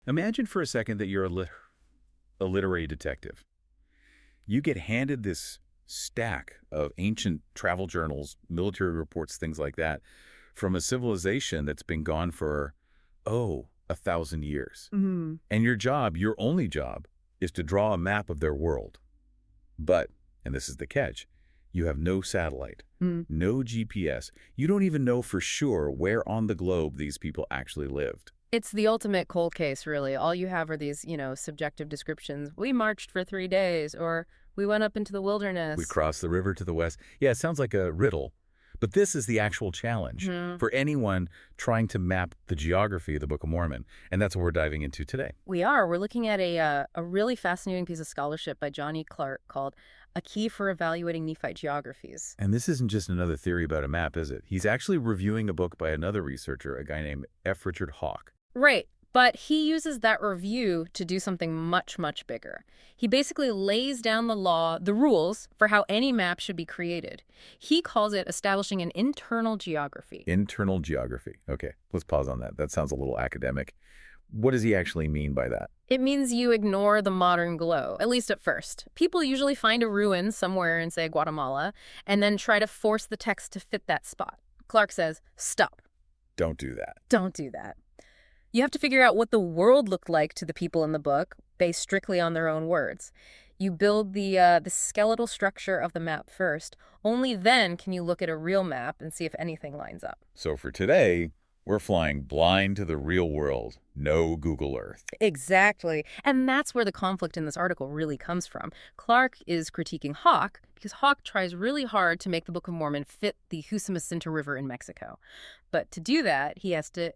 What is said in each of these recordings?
Imagine for a second that you're a literary detective. You get handed this stack of ancient travel journals, military reports, things like that, from a civilization that's been gone for, 1,000 years. Mm-hmm. And your only job, is to draw a map of their world. But, and this is the catch, you have no satellite, no GPS. You don't even know for sure where on the globe these people actually lived. It's the ultimate cold case, really. All you have are these, subjective descriptions. We marched for 3 days, or we went up into the wilderness. We crossed the river to the west. Yeah, it sounds like a riddle. But this is the actual challenge for anyone trying to map the geography of the Book of Mormon. And that's what we're diving into today. We are. We're looking at a really fascinating piece of scholarship by John E. Clark called A Key for Evaluating Nephite Geographies. And this isn't just another theory about a map, is it? He's actually reviewing a book by another researcher, a guy named F. Richard Hauck. Right. But he uses that review to do something much, much bigger. He basically lays down the rules for how any map should be created. He calls it establishing an internal geography. Internal geography. Okay, let's pause on that. That sounds a little academic. What does he actually mean by that? It means you ignore the modern glow, at least at first. People usually find a ruin somewhere in, say, Guatemala, and then try to force the text to fit that spot. Clark says, stop. Don't do that. Don't do that. You have to figure out what the world looked like to the people in the book, based strictly on their own words. You build the skeletal structure of the map first. Only then can you look at a real map and see if anything lines up. So for today, we're flying blind to the real world. No Google Earth. Exactly. And that's where the conflict in this article really comes from. Clark is critiquing Hauck because Hauck tries really hard to make the Book of Mormon fit the Usumacinta River in Mexico. But to do that, he has to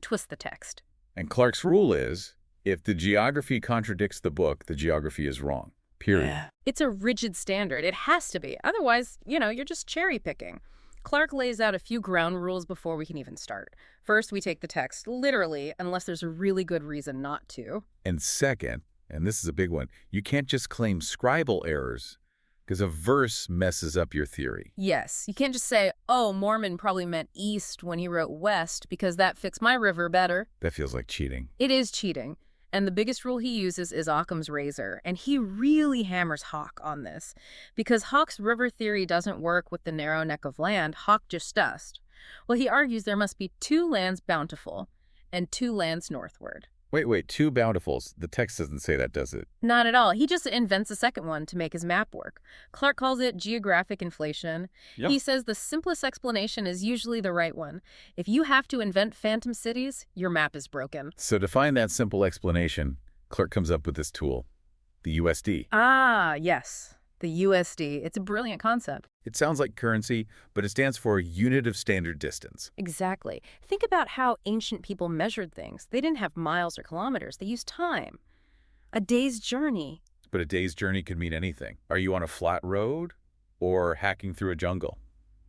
twist the text. And Clark's rule is, if the geography contradicts the book, the geography is wrong. Period. Yeah. It's a rigid standard. It has to be. Otherwise, you're just cherry picking. Clark lays out a few ground rules before we can even start. First, we take the text literally, unless there's a really good reason not to. And second, and this is a big one, you can't just claim scribal errors, because a verse messes up your theory. Yes, you can't just say, Mormon probably meant east when he wrote west, because that fits my river better. That feels like cheating. It is cheating. And the biggest rule he uses is Occam's razor, and he really hammers Hauck on this. Because Hauck's river theory doesn't work with the narrow neck of land, Hauck just does. Well, he argues there must be 2 lands bountiful and 2 lands northward. Wait, 2 bountifuls. The text doesn't say that, does it? Not at all. He just invents a second one to make his map work. Clark calls it geographic inflation. Yep. He says the simplest explanation is usually the right one. If you have to invent phantom cities, your map is broken. So to find that simple explanation, Clark comes up with this tool, the USD. Ah, yes. The USD. It's a brilliant concept. It sounds like currency, but it stands for Unit of Standard Distance. Exactly. Think about how ancient people measured things. They didn't have miles or kilometers. They used time. A day's journey. But a day's journey could mean anything. Are you on a flat road or hacking through a jungle?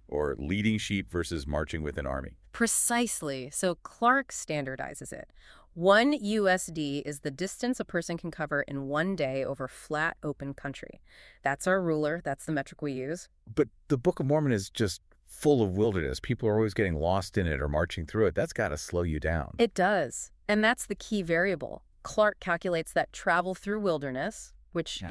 Or leading sheep versus marching with an army? Precisely. So Clark standardizes it. 1 USD is the distance a person can cover in 1 day over flat, open country. That's our ruler. That's the metric we use. But the Book of Mormon is just full of wilderness. People are always getting lost in it or marching through it. That's got to slow you down. It does. And that's the key variable. Clark calculates that travel through wilderness, which,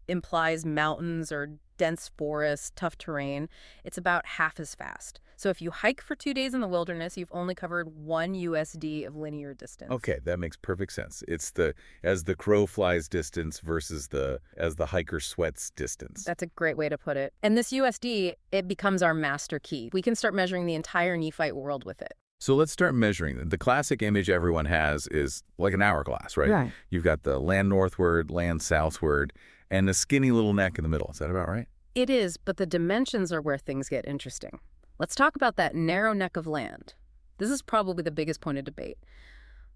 implies mountains or dense forests, tough terrain, it's about half as fast. So if you hike for 2 days in the wilderness, you've only covered 1 USD of linear distance. Okay, that makes perfect sense. It's the as the crow flies distance versus as the hiker sweats distance. That's a great way to put it. And this USD, it becomes our master key. We can start measuring the entire Nephite world with it. So let's start measuring them. The classic image everyone has is like an hourglass, right? Right. You've got the land northward, land southward, and a skinny little neck in the middle. Is that about right? It is, but the dimensions are where things get interesting. Let's talk about that narrow neck of land. This is probably the biggest point of debate.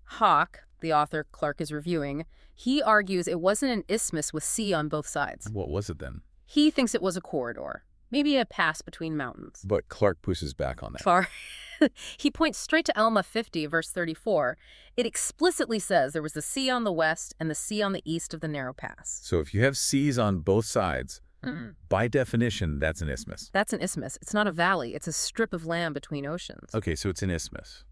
Hauck, the author Clark is reviewing, he argues it wasn't an isthmus with sea on both sides. What was it then? He thinks it was a corridor, maybe a pass between mountains. But Clark pushes back on that. He points straight to Alma 50, verse 34. It explicitly says there was the sea on the west and the sea on the east of the narrow pass. So if you have seas on both sides, by definition, that's an isthmus. That's an isthmus. It's not a valley. It's a strip of land between oceans. Okay, so it's an isthmus.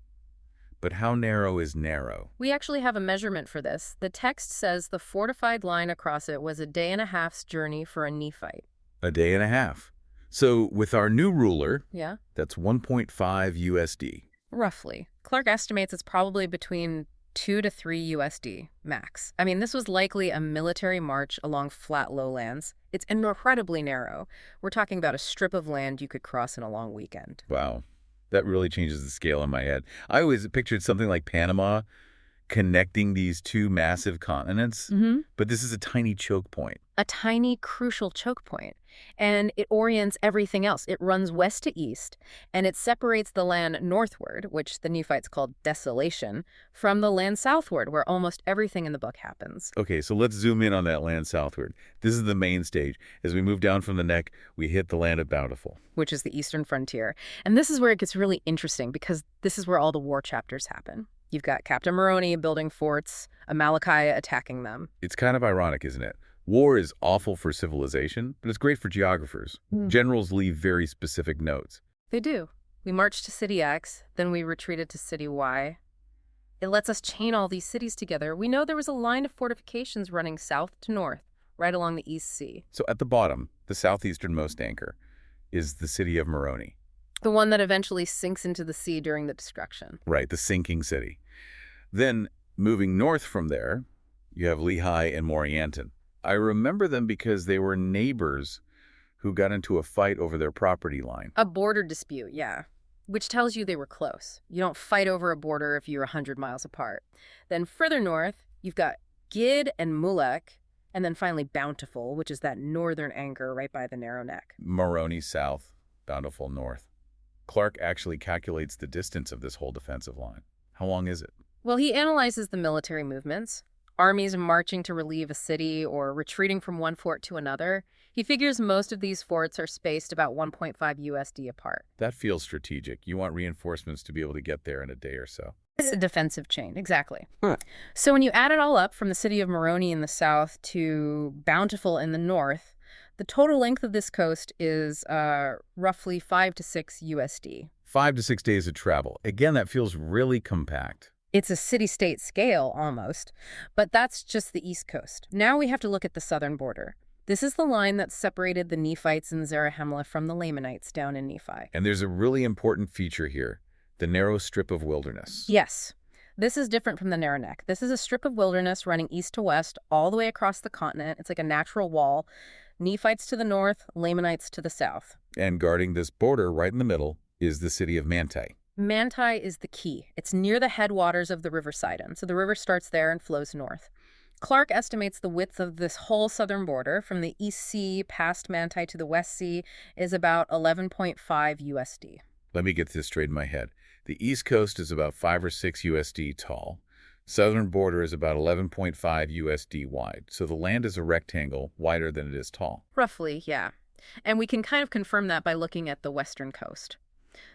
But how narrow is narrow? We actually have a measurement for this. The text says the fortified line across it was a day and a half's journey for a Nephite. A day and a half. So with our new ruler, Yeah? that's 1.5 USD. Roughly. Clark estimates it's probably between 2 to 3 USD max. I mean, this was likely a military march along flat lowlands. It's incredibly narrow. We're talking about a strip of land you could cross in a long weekend. Wow. That really changes the scale in my head. I always pictured something like Panama connecting these two massive continents, but this is a tiny choke point. A tiny, crucial choke point. And it orients everything else. It runs west to east, and it separates the land northward, which the Nephites called desolation, from the land southward, where almost everything in the book happens. Okay, so let's zoom in on that land southward. This is the main stage. As we move down from the neck, we hit the land of Bountiful, Which is the eastern frontier. And this is where it gets really interesting, because this is where all the war chapters happen. You've got Captain Moroni building forts, Amalekite attacking them. It's kind of ironic, isn't it? War is awful for civilization, but it's great for geographers. Generals leave very specific notes. They do. We marched to city X, then we retreated to city Y. It lets us chain all these cities together. We know there was a line of fortifications running south to north, right along the East Sea. So at the bottom, the southeasternmost anchor, is the city of Moroni. The one that eventually sinks into the sea during the destruction. Right, the sinking city. Then, moving north from there, you have Lehi and Morianton. I remember them because they were neighbors who got into a fight over their property line. A border dispute, yeah. Which tells you they were close. You don't fight over a border if you're 100 miles apart. Then further north, you've got Gid and Mulek, and then finally Bountiful, which is that northern anchor right by the narrow neck. Moroni south, Bountiful north. Clark actually calculates the distance of this whole defensive line. How long is it? Well, he analyzes the military movements. Armies marching to relieve a city or retreating from one fort to another. He figures most of these forts are spaced about 1.5 USD apart. That feels strategic. You want reinforcements to be able to get there in a day or so. It's a defensive chain, exactly. So when you add it all up from the city of Moroni in the south to Bountiful in the north, the total length of this coast is roughly 5 to 6 USD. 5 to 6 days of travel. Again, that feels really compact. It's a city-state scale, almost. But that's just the east coast. Now we have to look at the southern border. This is the line that separated the Nephites and Zarahemla from the Lamanites down in Nephi. And there's a really important feature here, the narrow strip of wilderness. Yes. This is different from the narrow neck. This is a strip of wilderness running east to west all the way across the continent. It's like a natural wall. Nephites to the north, Lamanites to the south. And guarding this border right in the middle is the city of Manti. Manti is the key. It's near the headwaters of the River Sidon, so the river starts there and flows north. Clark estimates the width of this whole southern border from the East Sea past Manti to the West Sea is about 11.5 USD. Let me get this straight in my head. The east coast is about 5 or 6 USD tall. Southern border is about 11.5 USD wide. So the land is a rectangle wider than it is tall. Roughly, yeah. And we can kind of confirm that by looking at the western coast.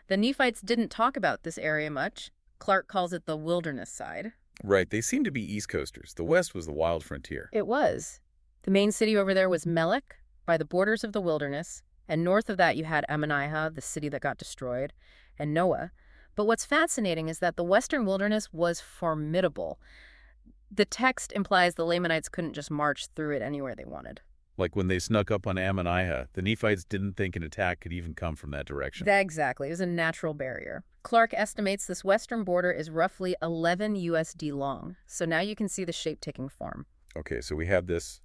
The Nephites didn't talk about this area much. Clark calls it the wilderness side. Right, they seem to be East Coasters. The West was the wild frontier. It was. The main city over there was Melek, by the borders of the wilderness, and north of that you had Ammonihah, the city that got destroyed, and Noah. But what's fascinating is that the western wilderness was formidable. The text implies the Lamanites couldn't just march through it anywhere they wanted. Like when they snuck up on Ammonihah, the Nephites didn't think an attack could even come from that direction. Exactly. It was a natural barrier. Clark estimates this western border is roughly 11 USD long. So now you can see the shape taking form. Okay, so we have this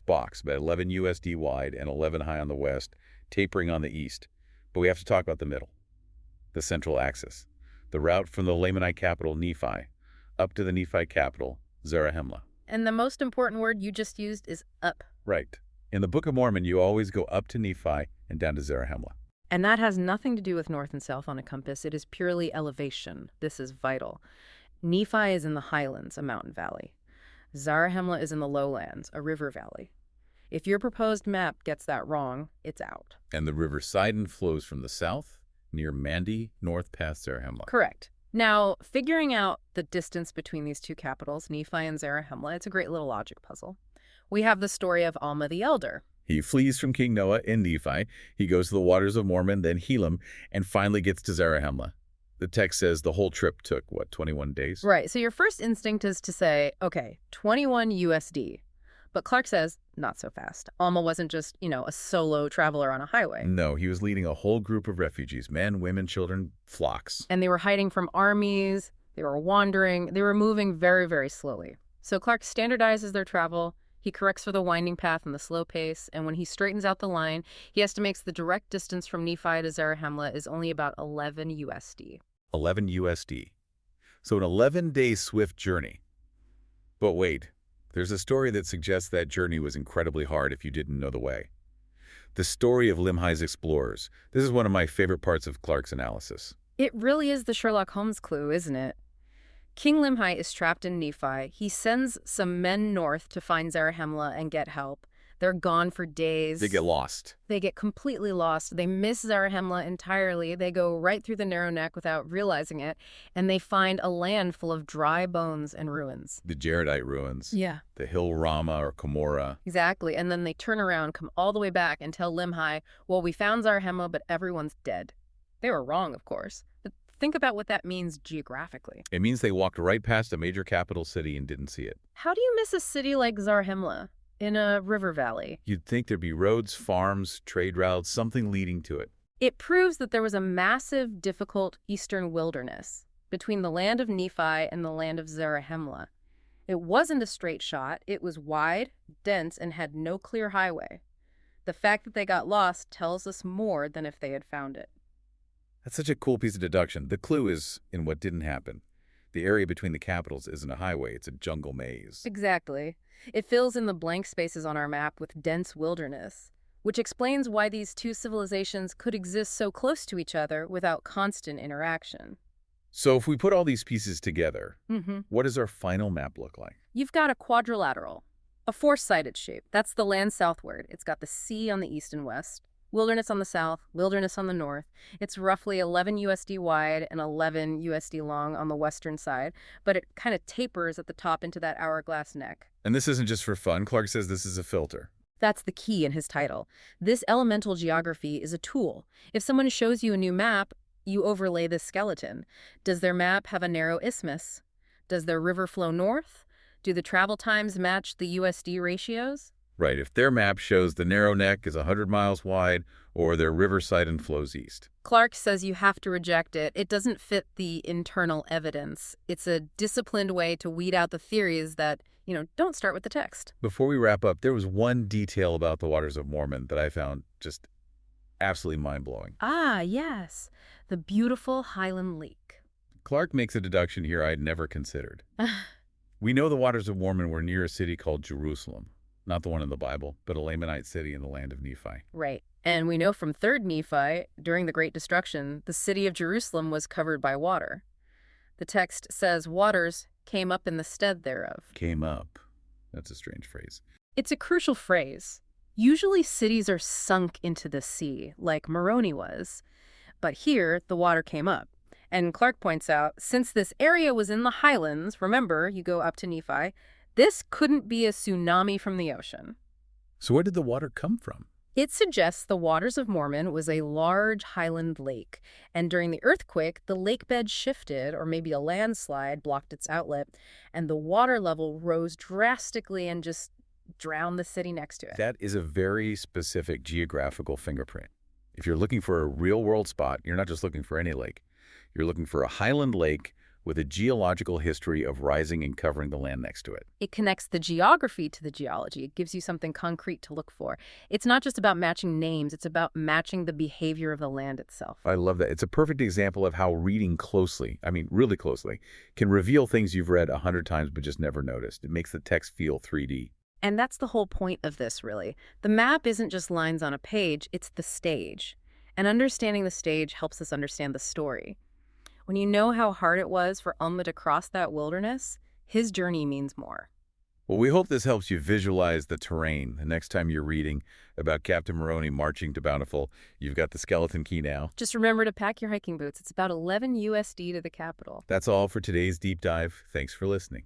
box, about 11 USD wide and 11 high on the west, tapering on the east. But we have to talk about the middle, the central axis, the route from the Lamanite capital, Nephi, up to the Nephite capital, Zarahemla. And the most important word you just used is up. Right. In the Book of Mormon, you always go up to Nephi and down to Zarahemla. And that has nothing to do with north and south on a compass. It is purely elevation. This is vital. Nephi is in the highlands, a mountain valley. Zarahemla is in the lowlands, a river valley. If your proposed map gets that wrong, it's out. And the river Sidon flows from the south, near Mandi, north past Zarahemla. Correct. Now, figuring out the distance between these two capitals, Nephi and Zarahemla, it's a great little logic puzzle. We have the story of Alma the Elder. He flees from King Noah in Nephi. He goes to the waters of Mormon, then Helam, and finally gets to Zarahemla. The text says the whole trip took, what, 21 days? Right. So your first instinct is to say, okay, 21 USD. But Clark says, not so fast. Alma wasn't just, a solo traveler on a highway. No, he was leading a whole group of refugees, men, women, children, flocks. And they were hiding from armies. They were wandering. They were moving very, very slowly. So Clark standardizes their travel. He corrects for the winding path and the slow pace. And when he straightens out the line, he estimates the direct distance from Nephi to Zarahemla is only about 11 USD. 11 USD. So an 11-day swift journey. But wait, there's a story that suggests that journey was incredibly hard if you didn't know the way. The story of Limhi's explorers. This is one of my favorite parts of Clark's analysis. It really is the Sherlock Holmes clue, isn't it? King Limhi is trapped in Nephi. He sends some men north to find Zarahemla and get help. They're gone for days. They get lost. They get completely lost. They miss Zarahemla entirely. They go right through the narrow neck without realizing it, and they find a land full of dry bones and ruins. The Jaredite ruins. Yeah. The hill Rama or Cumorah. Exactly. And then they turn around, come all the way back, and tell Limhi, well, we found Zarahemla, but everyone's dead. They were wrong, of course. But think about what that means geographically. It means they walked right past a major capital city and didn't see it. How do you miss a city like Zarahemla in a river valley? You'd think there'd be roads, farms, trade routes, something leading to it. It proves that there was a massive, difficult eastern wilderness between the land of Nephi and the land of Zarahemla. It wasn't a straight shot. It was wide, dense, and had no clear highway. The fact that they got lost tells us more than if they had found it. That's such a cool piece of deduction. The clue is in what didn't happen. The area between the capitals isn't a highway, it's a jungle maze. Exactly. It fills in the blank spaces on our map with dense wilderness, which explains why these two civilizations could exist so close to each other without constant interaction. So if we put all these pieces together, Mm-hmm. what does our final map look like? You've got a quadrilateral, a four-sided shape. That's the land southward. It's got the sea on the east and west, wilderness on the south, wilderness on the north. It's roughly 11 USD wide and 11 USD long on the western side, but it kind of tapers at the top into that hourglass neck. And this isn't just for fun. Clark says this is a filter. That's the key in his title. This elemental geography is a tool. If someone shows you a new map, you overlay this skeleton. Does their map have a narrow isthmus? Does their river flow north? Do the travel times match the USD ratios? Right, if their map shows the narrow neck is 100 miles wide or their riverside and flows east. Clark says you have to reject it. It doesn't fit the internal evidence. It's a disciplined way to weed out the theories that, don't start with the text. Before we wrap up, there was one detail about the Waters of Mormon that I found just absolutely mind-blowing. Ah, yes. The beautiful Highland Lake. Clark makes a deduction here I'd never considered. We know the Waters of Mormon were near a city called Jerusalem. Not the one in the Bible, but a Lamanite city in the land of Nephi. Right. And we know from 3rd Nephi, during the Great Destruction, the city of Jerusalem was covered by water. The text says waters came up in the stead thereof. Came up. That's a strange phrase. It's a crucial phrase. Usually cities are sunk into the sea, like Moroni was. But here, the water came up. And Clark points out, since this area was in the highlands, remember, you go up to Nephi, this couldn't be a tsunami from the ocean. So where did the water come from? It suggests the Waters of Mormon was a large highland lake, and during the earthquake, the lake bed shifted, or maybe a landslide blocked its outlet, and the water level rose drastically and just drowned the city next to it. That is a very specific geographical fingerprint. If you're looking for a real-world spot, you're not just looking for any lake. You're looking for a highland lake with a geological history of rising and covering the land next to it. It connects the geography to the geology. It gives you something concrete to look for. It's not just about matching names. It's about matching the behavior of the land itself. I love that. It's a perfect example of how reading closely, really closely, can reveal things you've read 100 times but just never noticed. It makes the text feel 3D. And that's the whole point of this, really. The map isn't just lines on a page, it's the stage. And understanding the stage helps us understand the story. When you know how hard it was for Alma to cross that wilderness, his journey means more. Well, we hope this helps you visualize the terrain. The next time you're reading about Captain Moroni marching to Bountiful, you've got the skeleton key now. Just remember to pack your hiking boots. It's about 11 USD to the capital. That's all for today's deep dive. Thanks for listening.